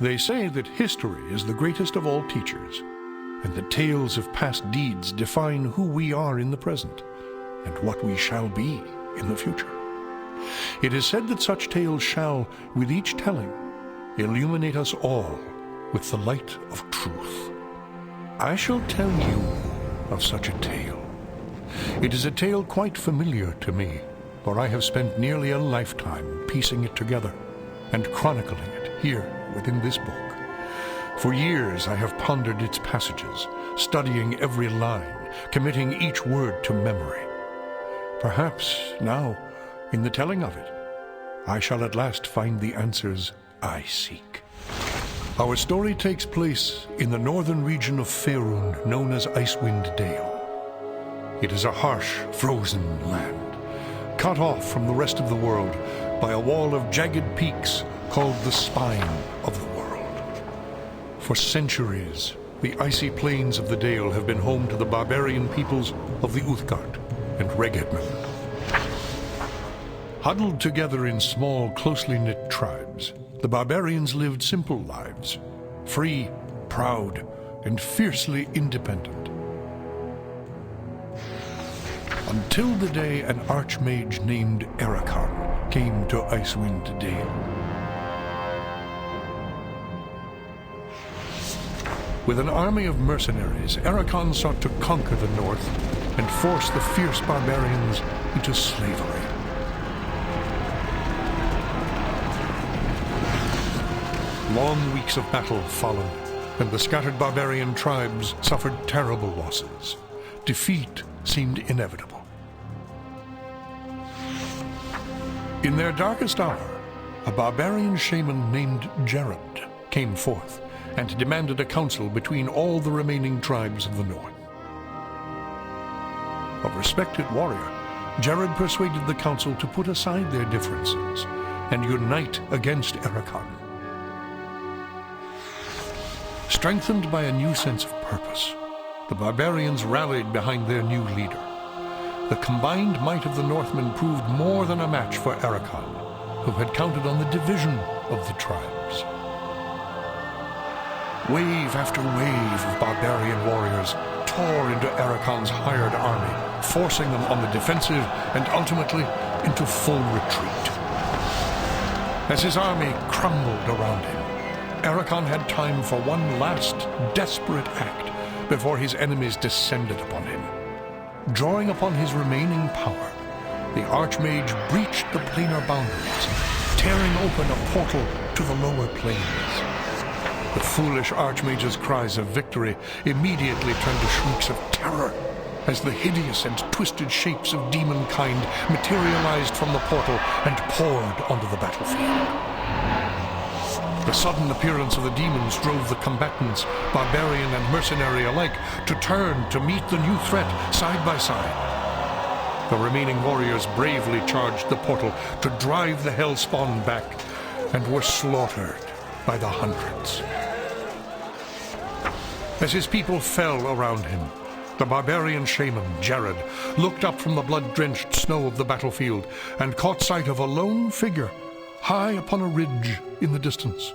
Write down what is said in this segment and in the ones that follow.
They say that history is the greatest of all teachers, and the tales of past deeds define who we are in the present, and what we shall be in the future. It is said that such tales shall, with each telling, illuminate us all with the light of truth. I shall tell you of such a tale. It is a tale quite familiar to me, for I have spent nearly a lifetime piecing it together and chronicling it here within this book. For years I have pondered its passages, studying every line, committing each word to memory. Perhaps now, in the telling of it, I shall at last find the answers I seek. Our story takes place in the northern region of Faerun, known as Icewind Dale. It is a harsh, frozen land, cut off from the rest of the world by a wall of jagged peaks called the Spine of the World. For centuries, the icy plains of the Dale have been home to the barbarian peoples of the Uthgard and Regedman. Huddled together in small, closely knit tribes, the barbarians lived simple lives, free, proud, and fiercely independent. Until the day an archmage named Ericon came to Icewind Dale. With an army of mercenaries, Ericon sought to conquer the north and force the fierce barbarians into slavery. Long weeks of battle followed, and the scattered barbarian tribes suffered terrible losses. Defeat seemed inevitable. In their darkest hour, a barbarian shaman named Jared came forth and demanded a council between all the remaining tribes of the north. A respected warrior, Jared persuaded the council to put aside their differences and unite against Ericon. Strengthened by a new sense of purpose, the barbarians rallied behind their new leader. The combined might of the Northmen proved more than a match for Ericon, who had counted on the division of the tribes. Wave after wave of barbarian warriors tore into Ericon's hired army, forcing them on the defensive and ultimately into full retreat. As his army crumbled around him, Ericon had time for one last desperate act before his enemies descended upon him. Drawing upon his remaining power, the Archmage breached the planar boundaries, tearing open a portal to the lower planes. The foolish Archmage's cries of victory immediately turned to shrieks of terror as the hideous and twisted shapes of demonkind materialized from the portal and poured onto the battlefield. The sudden appearance of the demons drove the combatants, barbarian and mercenary alike, to turn to meet the new threat side by side. The remaining warriors bravely charged the portal to drive the hellspawn back, and were slaughtered by the hundreds. As his people fell around him, the barbarian shaman, Jared, looked up from the blood-drenched snow of the battlefield and caught sight of a lone figure high upon a ridge in the distance.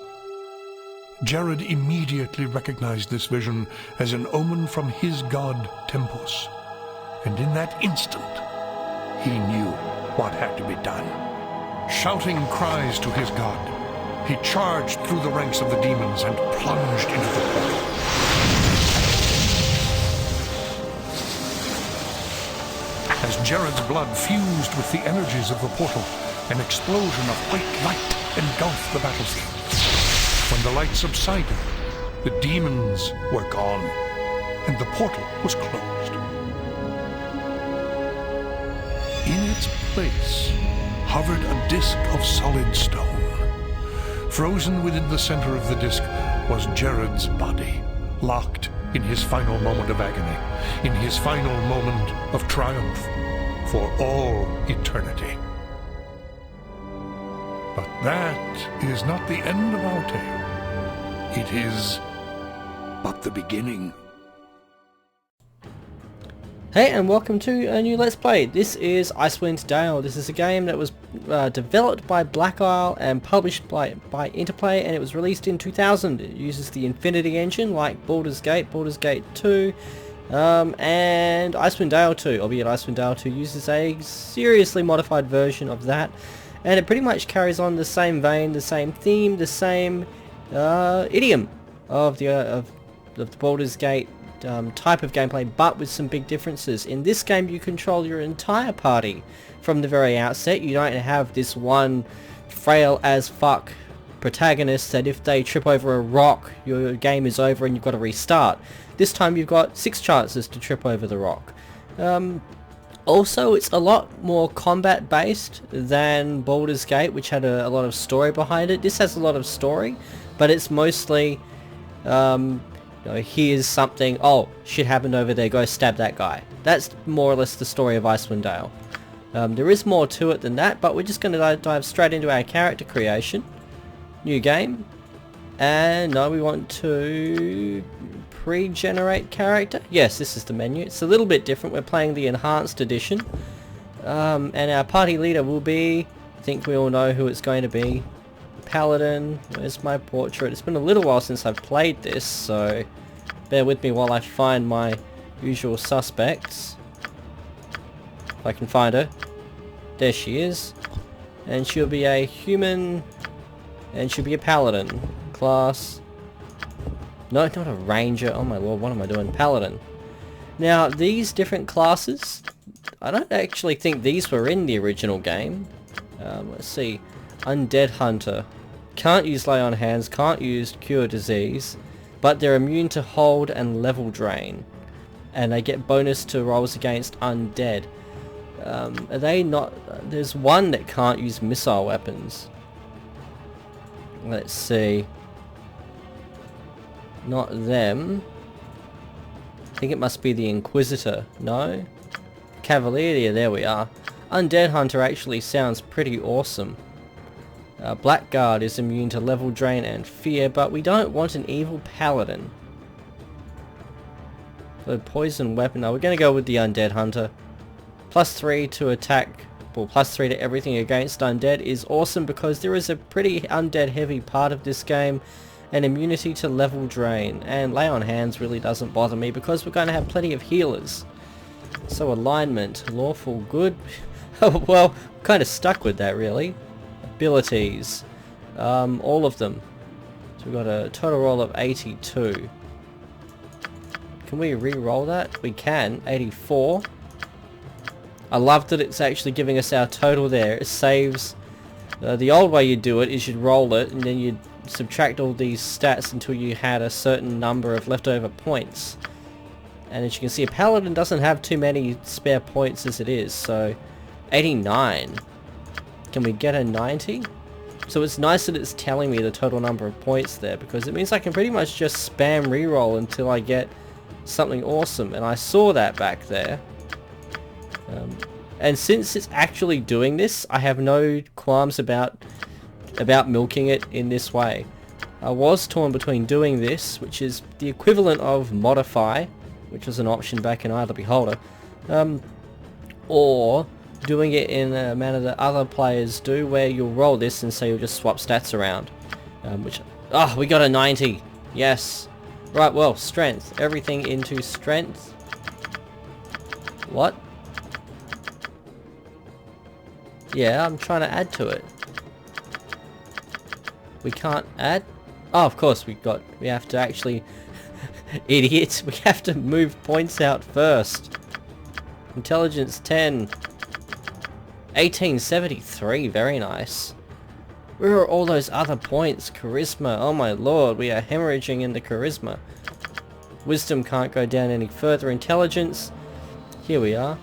Jared immediately recognized this vision as an omen from his god Tempus, and in that instant, he knew what had to be done. Shouting cries to his god, he charged through the ranks of the demons and plunged into the portal. As Jared's blood fused with the energies of the portal, an explosion of white light engulfed the battlefield. When the light subsided, the demons were gone, and the portal was closed. In its place hovered a disk of solid stone. Frozen within the center of the disk was Jared's body, locked in his final moment of agony, in his final moment of triumph for all eternity. But that is not the end of our tale. It is but the beginning. Hey, and welcome to a new Let's Play. This is Icewind Dale. This is a game that was developed by Black Isle and published by Interplay, and it was released in 2000. It uses the Infinity engine like Baldur's Gate, Baldur's Gate 2, and Icewind Dale 2, albeit Icewind Dale 2 uses a seriously modified version of that, and it pretty much carries on the same vein, the same theme, the same idiom of the Baldur's Gate type of gameplay, but with some big differences. In this game you control your entire party from the very outset. You don't have this one frail as fuck protagonist that if they trip over a rock your game is over and you've got to restart. This time you've got 6 chances to trip over the rock. Also, it's a lot more combat based than Baldur's Gate, which had a lot of story behind it. This has a lot of story, but it's mostly here's something, oh, shit happened over there, go stab that guy. That's more or less the story of Icewind Dale. There is more to it than that, but we're just going to dive straight into our character creation. New game. And now we want to pre-generate character. Yes, this is the menu. It's a little bit different. We're playing the enhanced edition. And our party leader will be, I think we all know who it's going to be. Paladin. Where's my portrait? It's been a little while since I've played this, so bear with me while I find my usual suspects. If I can find her. There she is. And she'll be a human, and she'll be a paladin. Class. No, not a ranger. Oh my lord, what am I doing? Paladin. Now, these different classes, I don't actually think these were in the original game. Let's see. Undead Hunter. Can't use lay on hands, can't use cure disease, but they're immune to hold and level drain. And they get bonus to rolls against undead. Are they not... There's one that can't use missile weapons. Let's see. Not them. I think it must be the Inquisitor. No? Cavalier, there we are. Undead Hunter actually sounds pretty awesome. Blackguard is immune to level drain and fear, but we don't want an evil paladin. The poison weapon, no, we're going to go with the Undead Hunter. +3 to attack, well, +3 to everything against undead is awesome because there is a pretty undead heavy part of this game, and immunity to level drain. And lay on hands really doesn't bother me because we're going to have plenty of healers. So alignment, lawful good. Well, kind of stuck with that really. Abilities, all of them. So we've got a total roll of 82. Can we re-roll that? We can. 84. I love that it's actually giving us our total there. It saves. The old way you do it is you'd roll it and then you'd subtract all these stats until you had a certain number of leftover points. And as you can see, a paladin doesn't have too many spare points as it is, so 89. Can we get a 90? So it's nice that it's telling me the total number of points there, because it means I can pretty much just spam reroll until I get something awesome, and I saw that back there. And since it's actually doing this, I have no qualms about milking it in this way. I was torn between doing this, which is the equivalent of modify, which was an option back in Eye of the Beholder, or doing it in a manner that other players do, where you'll roll this and say you'll just swap stats around. We got a 90. Yes. Right, well, strength. Everything into strength. What? Yeah, I'm trying to add to it. We can't add? Oh, of course we have to actually... Idiots, we have to move points out first. Intelligence 10. 1873, very nice. Where are all those other points? Charisma, oh my lord, we are hemorrhaging in the charisma. Wisdom can't go down any further. Intelligence, here we are.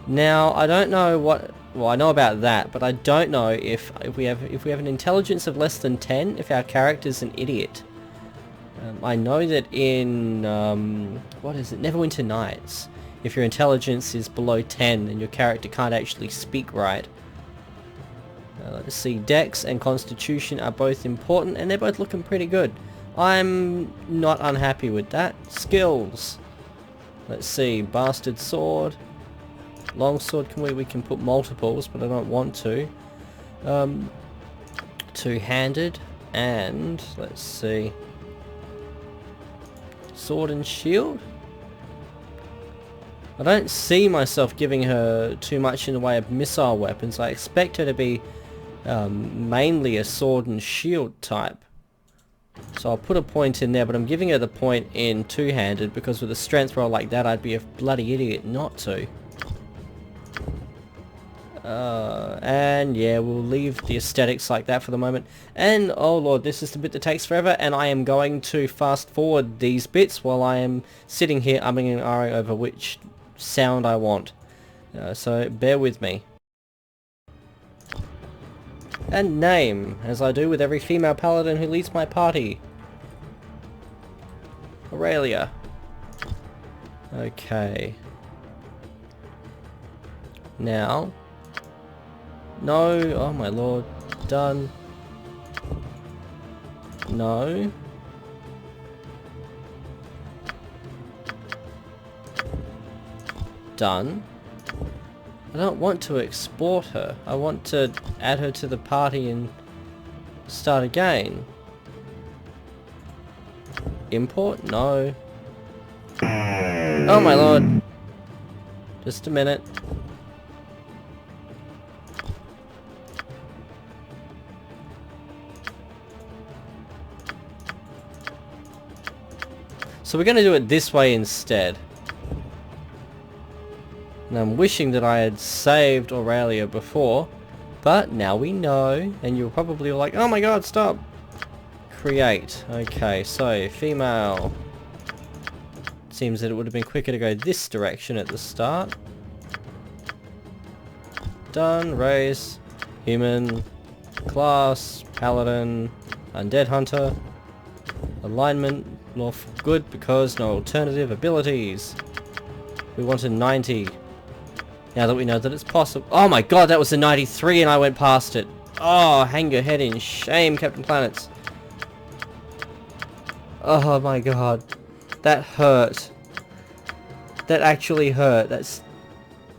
Now, I don't know what... Well, I know about that, but I don't know if we have an intelligence of less than 10, if our character's an idiot. I know that in... what is it? Neverwinter Nights. If your intelligence is below 10, then your character can't actually speak right. Let's see, Dex and Constitution are both important, and they're both looking pretty good. I'm not unhappy with that. Skills. Let's see, bastard sword. Longsword, we can put multiples, but I don't want to. Two-handed, and let's see. Sword and shield? I don't see myself giving her too much in the way of missile weapons. I expect her to be mainly a sword and shield type. So I'll put a point in there, but I'm giving her the point in two-handed because with a strength roll like that I'd be a bloody idiot not to. And yeah, we'll leave the aesthetics like that for the moment. And oh lord, this is the bit that takes forever, and I am going to fast forward these bits while I am sitting here umming and ahhing over which sound I want. So bear with me. And name, as I do with every female paladin who leads my party. Aurelia. Okay. Now. No, oh my lord. Done. No. Done. I don't want to export her. I want to add her to the party and start again. Import? No. Oh my lord. Just a minute. So we're going to do it this way instead. And I'm wishing that I had saved Aurelia before, but now we know, and you're probably all like, oh my god, stop! Create. Okay, so female. Seems that it would have been quicker to go this direction at the start. Done. Race. Human. Class. Paladin. Undead Hunter. Alignment. North good because no alternative abilities. We wanted 90. Now that we know that it's possible. Oh my god, that was a 93 and I went past it. Oh, hang your head in shame, Captain Planets. Oh my god. That hurt. That actually hurt. That's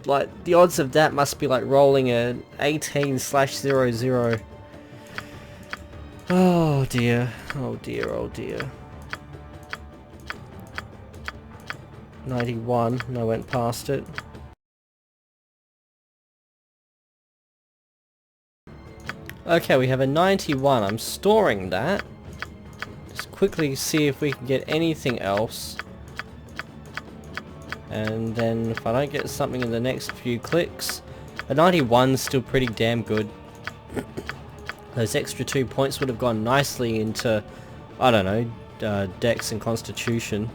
like, the odds of that must be like rolling an 18/00. Oh dear. Oh dear, oh dear. 91 and I went past it. Okay, we have a 91. I'm storing that. Just quickly see if we can get anything else. And then if I don't get something in the next few clicks, a 91's still pretty damn good. Those extra 2 points would have gone nicely into, I don't know, Dex and Constitution.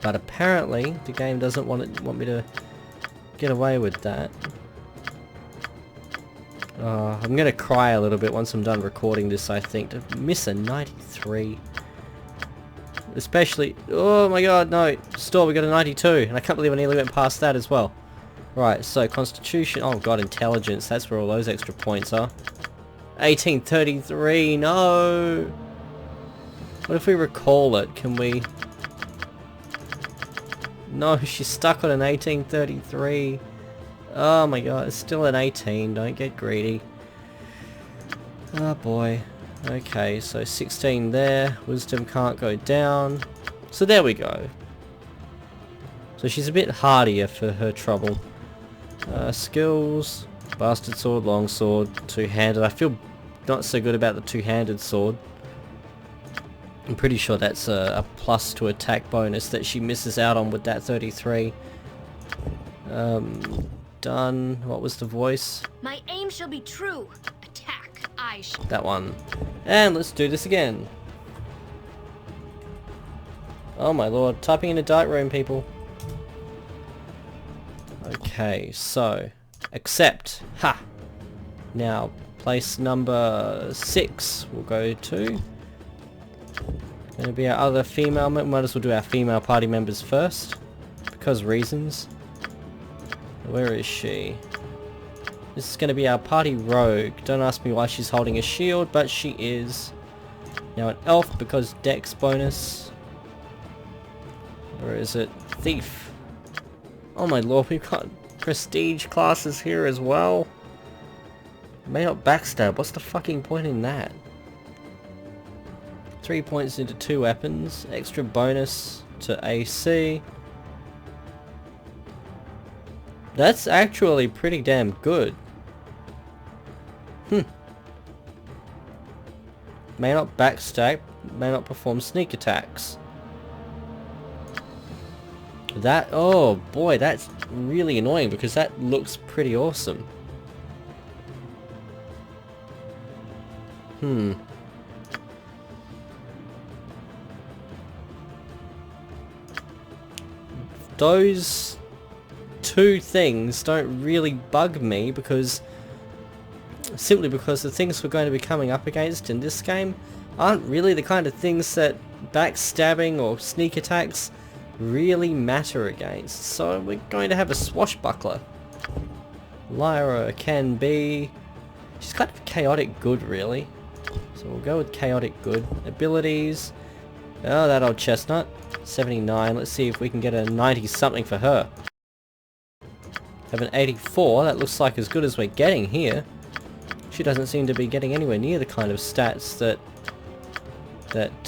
But apparently the game doesn't want me to get away with that. I'm gonna cry a little bit once I'm done recording this, I think, to miss a 93. Especially, oh my god, no, store, we got a 92, and I can't believe I nearly went past that as well. Right, so Constitution, oh god, Intelligence, that's where all those extra points are. 1833, no! What if we recall it, can we? No, she's stuck on an 1833. Oh my god, it's still an 18, don't get greedy. Oh boy. Okay, so 16 there, Wisdom can't go down. So there we go. So she's a bit hardier for her trouble. Skills, Bastard Sword, Longsword, Two-Handed. I feel not so good about the Two-Handed Sword. I'm pretty sure that's a plus to attack bonus that she misses out on with that 33. Done. What was the voice? My aim shall be true. Attack. I shall. That one. And let's do this again. Oh my lord. Typing in a dark room, people. Okay, so. Accept. Ha! Now, place number 6 we'll go to. Gonna be our other female, might as well do our female party members first. Because reasons. Where is she? This is going to be our party rogue. Don't ask me why she's holding a shield, but she is. Now an elf because dex bonus. Or is it Thief? Oh my lord, we've got prestige classes here as well. May not backstab, what's the fucking point in that? 3 points into 2 weapons, extra bonus to AC. That's actually pretty damn good. May not backstab, may not perform sneak attacks. That, oh boy, that's really annoying because that looks pretty awesome. Those two things don't really bug me simply because the things we're going to be coming up against in this game aren't really the kind of things that backstabbing or sneak attacks really matter against. So we're going to have a swashbuckler. Lyra can be... she's kind of chaotic good really. So we'll go with chaotic good. Abilities. Oh, that old chestnut. 79. Let's see if we can get a 90 something for her. Have an 84. That looks like as good as we're getting here. She doesn't seem to be getting anywhere near the kind of stats that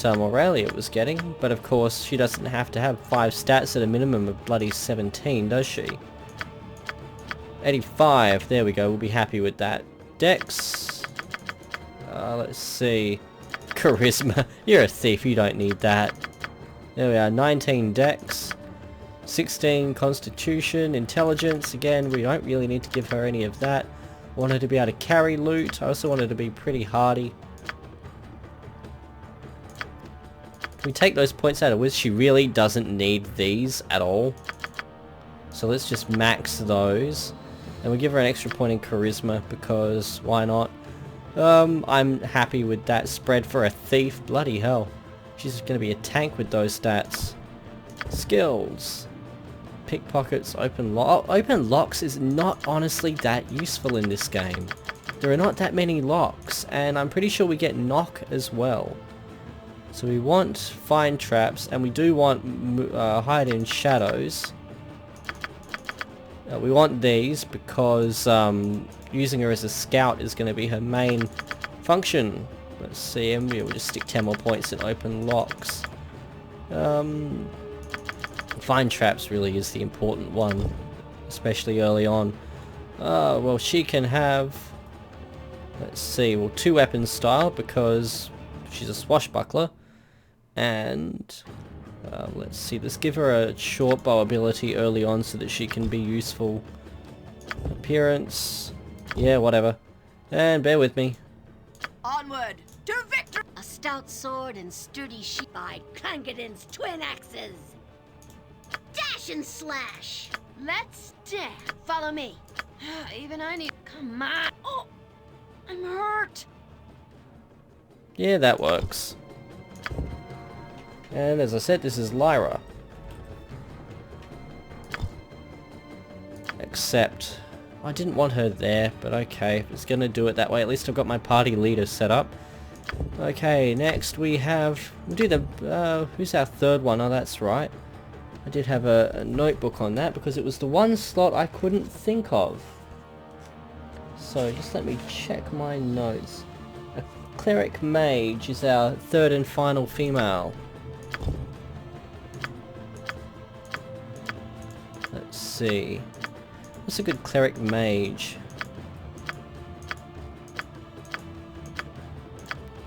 Aurelia was getting. But of course, she doesn't have to have 5 stats at a minimum of bloody 17, does she? 85. There we go. We'll be happy with that. Dex. Let's see. Charisma. You're a thief. You don't need that. There we are. 19 Dex. 16 Constitution. Intelligence. Again, we don't really need to give her any of that. Want her to be able to carry loot. I also want her to be pretty hardy. Can we take those points out of Wiz? She really doesn't need these at all. So let's just max those. And we'll give her an extra point in Charisma because why not? I'm happy with that spread for a thief. Bloody hell. She's going to be a tank with those stats. Skills. Pickpockets, open lock. Open locks is not honestly that useful in this game. There are not that many locks, and I'm pretty sure we get knock as well. So we want find traps, and we do want hide in shadows. We want these because using her as a scout is going to be her main function. Let's see, and we'll just stick 10 more points in open locks. Find traps really is the important one, especially early on. Well, she can have, let's see, well, 2 weapons style because she's a swashbuckler. And let's see, let's give her a short bow ability early on so that she can be useful. Appearance, yeah, whatever. And bear with me. Onward to victory! A stout sword and sturdy sheep by Clangeddin's twin axes. Dash and slash! Let's dance. Follow me. Even I need... Come on! Oh! I'm hurt! Yeah, that works. And as I said, this is Lyra. Except, I didn't want her there, but okay, if it's gonna do it that way, at least I've got my party leader set up. Okay, next we have, we'll do the, who's our third one? Oh, that's right. I did have a notebook on that because it was the one slot I couldn't think of. So just let me check my notes. A Cleric-Mage is our third and final female. Let's see. What's a good Cleric-Mage?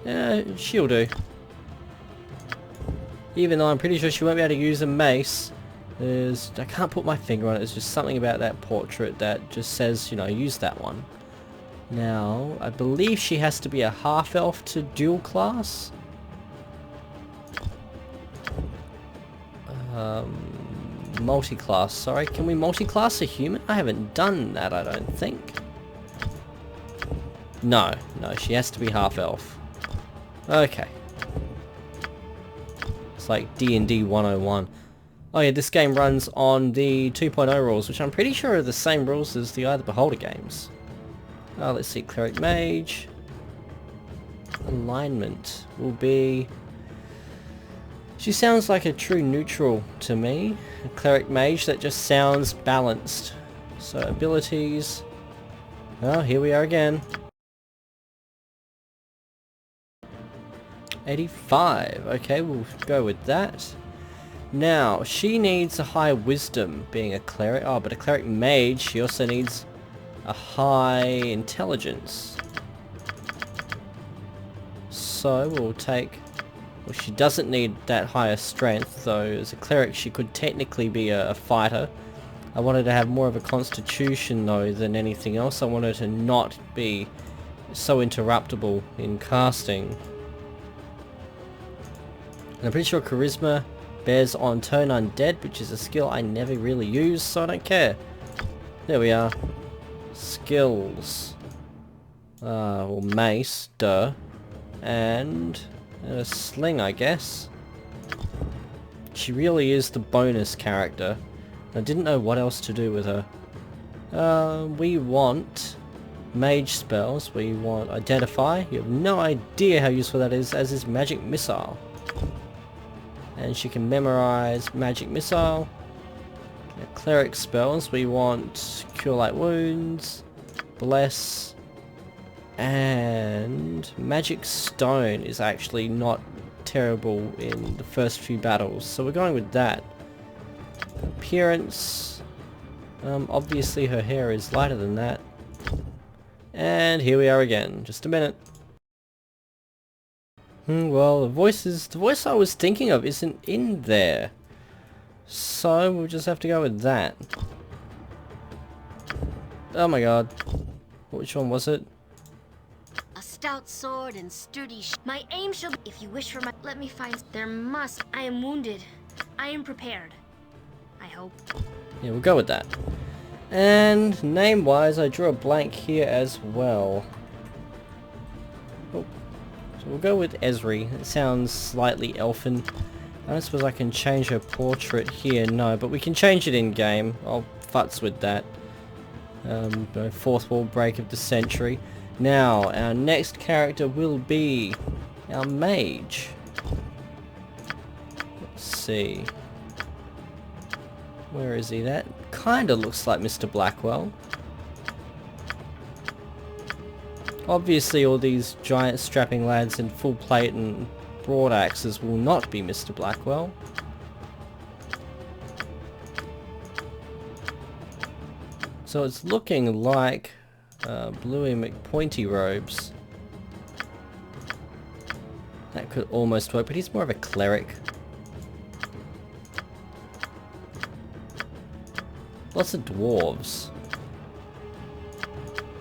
Yeah, she'll do. Even though I'm pretty sure she won't be able to use a mace. I can't put my finger on it, there's just something about that portrait that just says, you know, use that one. Now, I believe she has to be a half-elf to dual class. Multi-class, sorry. Can we multi-class a human? I haven't done that, I don't think. No, she has to be half-elf. Okay. It's like D&D 101. Oh yeah, this game runs on the 2.0 rules, which I'm pretty sure are the same rules as the Eye of the Beholder games. Let's see, Cleric-Mage. Alignment will be... She sounds like a true neutral to me. A Cleric-Mage that just sounds balanced. So abilities... Oh, here we are again. 85. Okay, we'll go with that. Now, she needs a high wisdom, being a cleric. Oh, but a Cleric-Mage, she also needs a high intelligence. So, we'll take... Well, she doesn't need that higher strength, though as a cleric she could technically be a fighter. I wanted to have more of a constitution, though, than anything else. I wanted to not be so interruptible in casting. And I'm pretty sure charisma bears on turn undead, which is a skill I never really use, so I don't care. There we are. Skills. Well, mace, duh. And a sling, I guess. She really is the bonus character. I didn't know what else to do with her. We want mage spells. We want identify. You have no idea how useful that is, as is magic missile. And she can memorize magic missile. Cleric spells. We want cure light wounds, bless, and magic stone is actually not terrible in the first few battles, so we're going with that. Appearance, obviously her hair is lighter than that. And here we are again. Just a minute. Well, the voice I was thinking of isn't in there, so we'll just have to go with that. Oh my god, which one was it? A stout sword and sturdy my aim shall be... If you wish for my... Let me find... There must... I am wounded. I am prepared. I hope. Yeah, we'll go with that. And name-wise, I drew a blank here as well. Oh. So we'll go with Esri. It sounds slightly elfin. I don't suppose I can change her portrait here. No, but we can change it in-game. I'll futz with that. Fourth wall break of the century. Now, our next character will be our mage. Let's see. Where is he? That kinda looks like Mr. Blackwell. Obviously all these giant strapping lads in full plate and broad axes will not be Mr. Blackwell. So it's looking like Bluey McPointy robes. That could almost work, but he's more of a cleric. Lots of dwarves.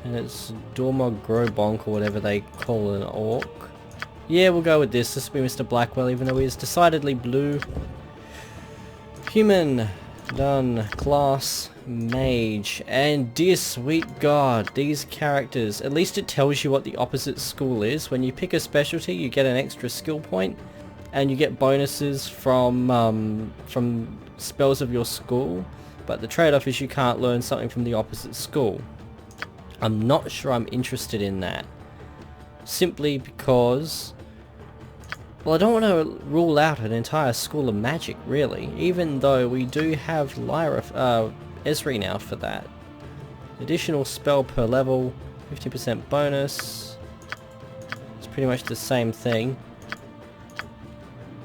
And it's Dormog Grobonk or whatever they call an orc. Yeah, we'll go with this. This will be Mr. Blackwell, even though he is decidedly blue. Human. Done. Class. Mage. And dear sweet god, these characters, at least it tells you what the opposite school is. When you pick a specialty, you get an extra skill point, and you get bonuses from spells of your school. But the trade-off is you can't learn something from the opposite school. I'm not sure I'm interested in that. Simply because... well, I don't want to rule out an entire school of magic, really. Even though we do have Esri now for that. Additional spell per level, 50% bonus. It's pretty much the same thing.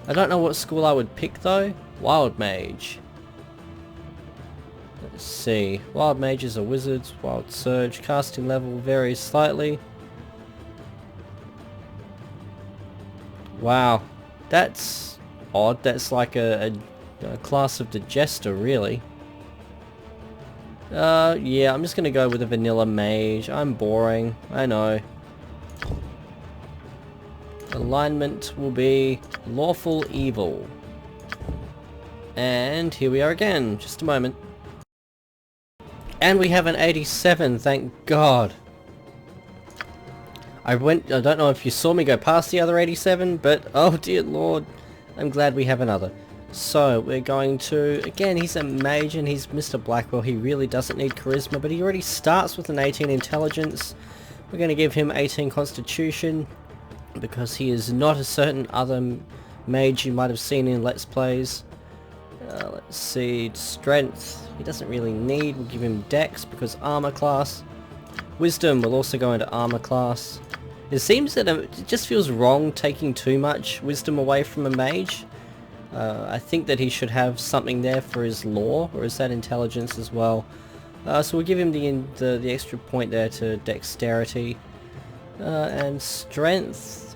I don't know what school I would pick though. Wild Mage. Let's see. Wild Mages are wizards. Wild Surge. Casting level varies slightly. Wow. That's odd. That's like a class of the Jester, really. Yeah, I'm just gonna go with a vanilla mage. I'm boring. I know. Alignment will be lawful evil. And here we are again. Just a moment. And we have an 87, thank God. I don't know if you saw me go past the other 87, but oh dear lord, I'm glad we have another. So we're going to, again, he's a mage and he's Mr. Blackwell. He really doesn't need charisma, but he already starts with an 18 intelligence. We're going to give him 18 constitution because he is not a certain other Mage you might have seen in Let's Plays. Let's see, Strength, he doesn't really need, we'll give him Dex because Armor class. Wisdom will also go into Armor class. It seems that it just feels wrong taking too much Wisdom away from a Mage. I think that he should have something there for his Lore, or is that Intelligence as well? So we'll give him the extra point there to Dexterity. And Strength,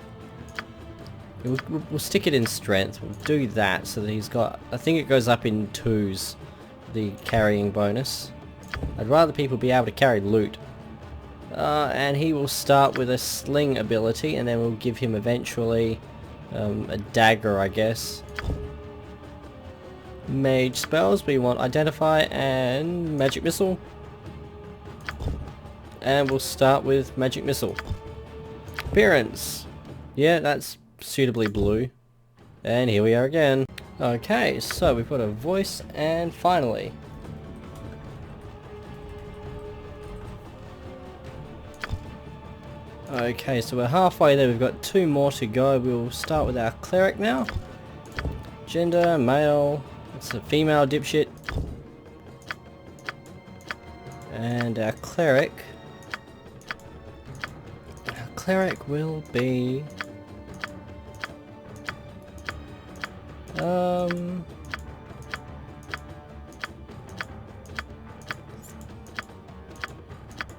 we'll stick it in Strength, we'll do that so that he's got, I think it goes up in 2s, the carrying bonus. I'd rather people be able to carry loot. And he will start with a Sling ability, and then we'll give him eventually a Dagger, I guess. Mage spells, we want Identify and Magic Missile. And we'll start with Magic Missile. Appearance. Yeah, that's suitably blue. And here we are again. Okay, so we've got a voice, and finally. Okay, so we're halfway there, we've got 2 more to go. We'll start with our Cleric now. Gender, male, it's a female dipshit. And our Cleric will be...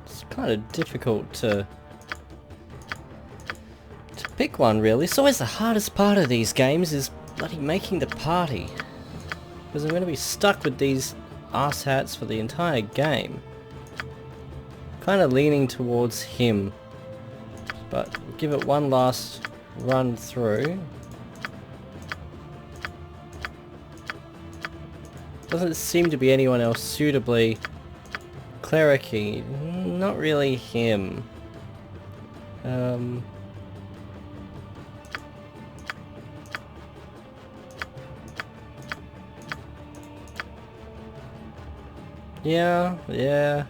it's kind of difficult to pick one, really. It's always the hardest part of these games, is bloody making the party. Because I'm going to be stuck with these arse-hats for the entire game. Kind of leaning towards him. But give it one last run through. Doesn't seem to be anyone else suitably cleric-y. Not really him. Yeah,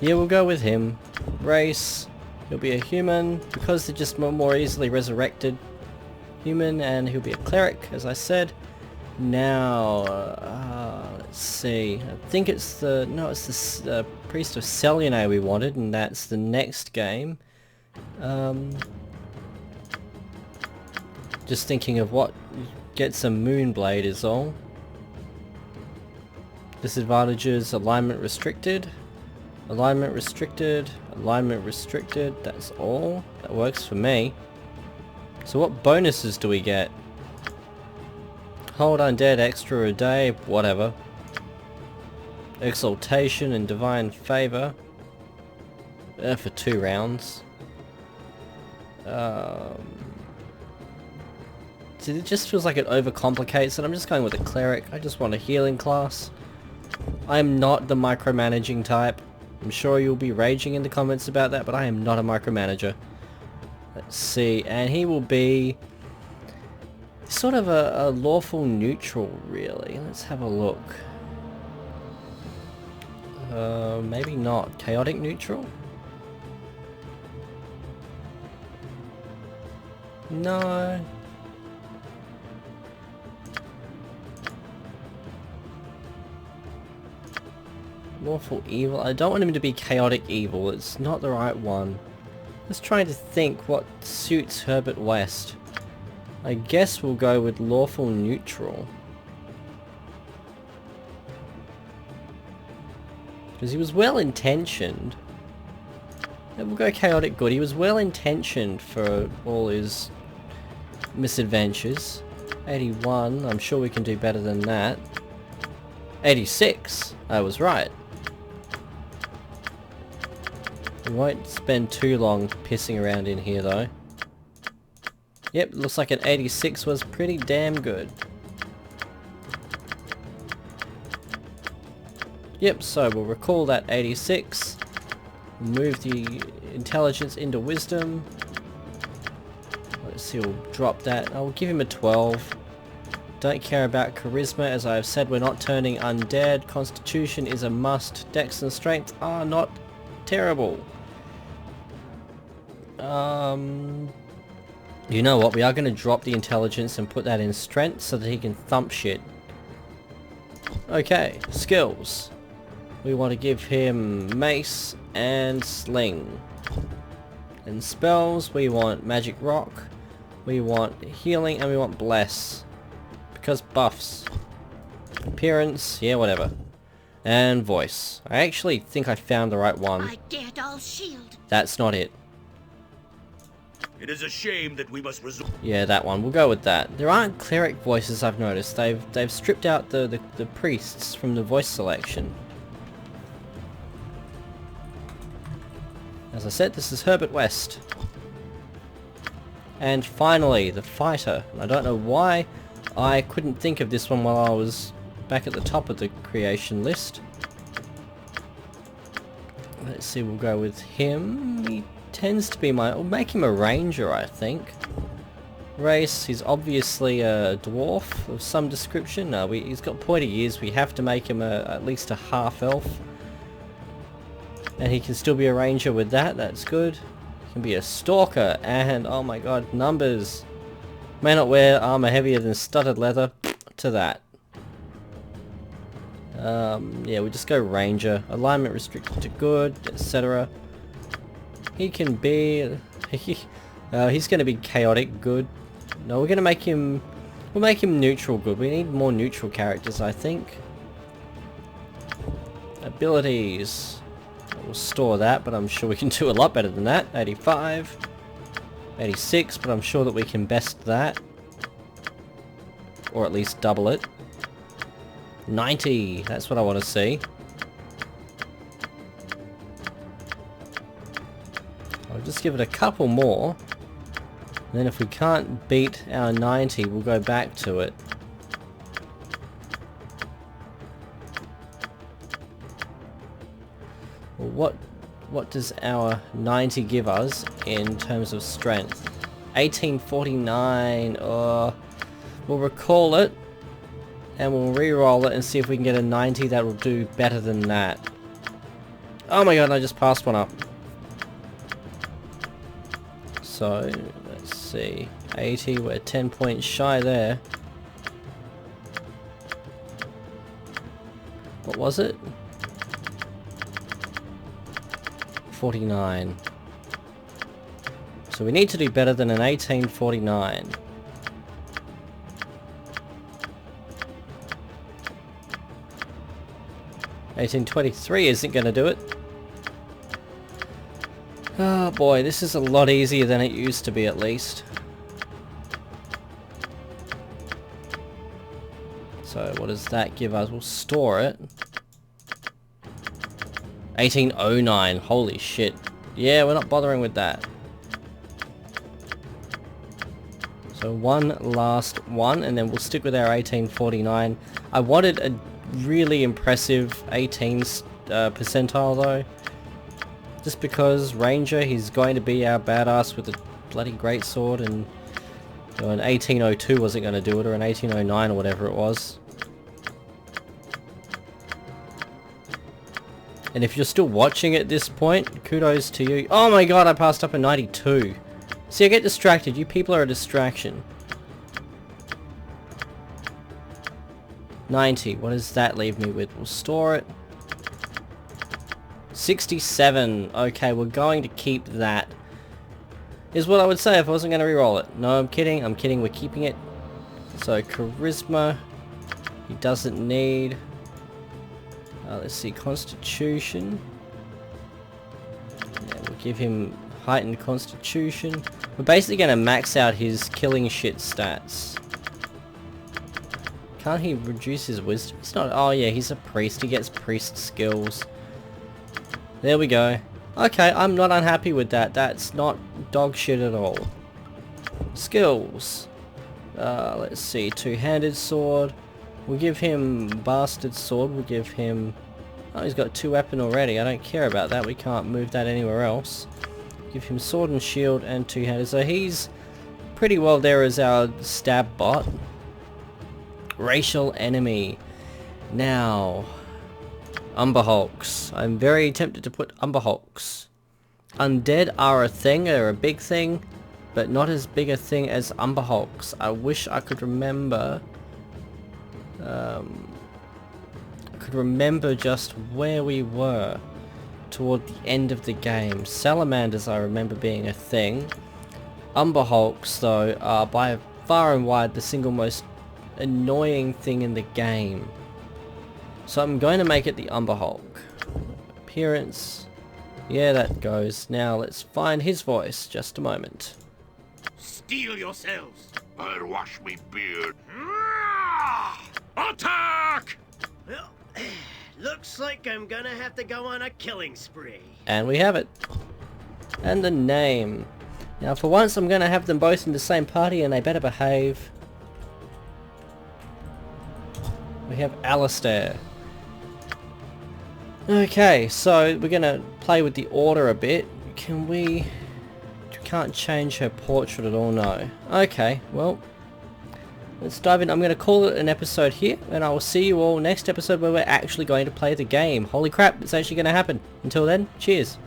we'll go with him. Race, he'll be a human, because they're just more easily resurrected. Human, and he'll be a cleric, as I said. Now, let's see, I think it's it's the Priest of Selene we wanted, and that's the next game. Just thinking of what gets a Moonblade is all. Disadvantages, alignment restricted, alignment restricted, alignment restricted, that's all. That works for me. So what bonuses do we get? Hold undead extra a day, whatever. Exaltation and Divine Favor. For 2 rounds. So it just feels like it overcomplicates it. I'm just going with a Cleric. I just want a healing class. I am not the micromanaging type. I'm sure you'll be raging in the comments about that, but I am not a micromanager. Let's see, and he will be sort of a lawful neutral, really. Let's have a look. Maybe not. Chaotic neutral? No. Lawful evil. I don't want him to be chaotic evil. It's not the right one. Just trying to think what suits Herbert West. I guess we'll go with lawful neutral. Because he was well intentioned. Yeah, we'll go chaotic good. He was well intentioned for all his misadventures. 81. I'm sure we can do better than that. 86. I was right. We won't spend too long pissing around in here though. Yep, looks like an 86 was pretty damn good. Yep, so we'll recall that 86. Move the intelligence into wisdom. Let's see, we'll drop that. I'll give him a 12. Don't care about charisma, as I have said, we're not turning undead. Constitution is a must. Dex and strength are not You know what? We are going to drop the intelligence and put that in strength so that he can thump shit. Okay, skills. We want to give him mace and sling. And spells, we want magic rock, we want healing, and we want bless. Because buffs. Appearance, yeah, whatever. And voice. I actually think I found the right one. I dared all shield. That's not it. It is a shame that we must resort. Yeah, that one. We'll go with that. There aren't cleric voices, I've noticed. They've stripped out the priests from the voice selection. As I said, this is Herbert West. And finally, the fighter. I don't know why I couldn't think of this one while I was back at the top of the creation list. Let's see, we'll go with him. He tends to be we'll make him a ranger, I think. Race, he's obviously a dwarf of some description. No, he's got pointy ears. We have to make him at least a half-elf. And he can still be a ranger with that, that's good. He can be a stalker, and oh my god, numbers. May not wear armor heavier than studded leather, to that. Yeah, we just go ranger. Alignment restricted to good, etc. He can be... he's gonna be chaotic good. No, we're gonna make him... We'll make him neutral good. We need more neutral characters, I think. Abilities... We'll store that, but I'm sure we can do a lot better than that. 85. 86, but I'm sure that we can best that. Or at least double it. 90, that's what I want to see. I'll just give it a couple more. And then if we can't beat our 90, we'll go back to it. Well, what does our 90 give us in terms of strength? 1849, we'll recall it, and we'll re-roll it and see if we can get a 90 that will do better than that. Oh my god, I just passed one up. So, let's see, 80, we're 10 points shy there. What was it? 49. So we need to do better than an 1849. 1823 isn't going to do it. Oh boy, this is a lot easier than it used to be, at least. So what does that give us? We'll store it. 1809, holy shit. Yeah, we're not bothering with that. So one last one, and then we'll stick with our 1849. I wanted a really impressive 18th percentile though. Just because Ranger, he's going to be our badass with a bloody greatsword, and you know, an 1802 wasn't going to do it, or an 1809 or whatever it was. And if you're still watching at this point, kudos to you. Oh my god, I passed up a 92. See, I get distracted. You people are a distraction. 90. What does that leave me with? We'll store it. 67. Okay, we're going to keep that. Is what I would say if I wasn't going to reroll it. No, I'm kidding. I'm kidding. We're keeping it. So, charisma. He doesn't need... let's see, Constitution. Yeah, we'll give him heightened Constitution. We're basically going to max out his killing shit stats. Can't he reduce his wisdom? It's not... Oh yeah, he's a priest. He gets priest skills. There we go. Okay, I'm not unhappy with that. That's not dog shit at all. Skills. Let's see, two-handed sword. We'll give him bastard sword. We'll give him... Oh, he's got two weapon already. I don't care about that. We can't move that anywhere else. Give him sword and shield and two-handed. So he's pretty well there as our stab bot. Racial enemy. Now, Umber Hulks. I'm very tempted to put Umber Hulks. Undead are a thing. They're a big thing. but not as big a thing as Umberhulks. I wish I could remember. I could remember just where we were toward the end of the game. Salamanders I remember being a thing. Umberhulks though are by far and wide the single most annoying thing in the game. So I'm going to make it the Umberhulk. Appearance. Yeah, that goes. Now let's find his voice. Just a moment. Steel yourselves. I'll wash me beard. Attack! Well, looks like I'm gonna have to go on a killing spree. And we have it. And the name. Now for once I'm going to have them both in the same party and they better behave. We have Alistair. Okay, so we're going to play with the order a bit. Can we... Can't change her portrait at all, no. Okay, well... Let's dive in. I'm going to call it an episode here, and I will see you all next episode where we're actually going to play the game. Holy crap, it's actually going to happen. Until then, cheers.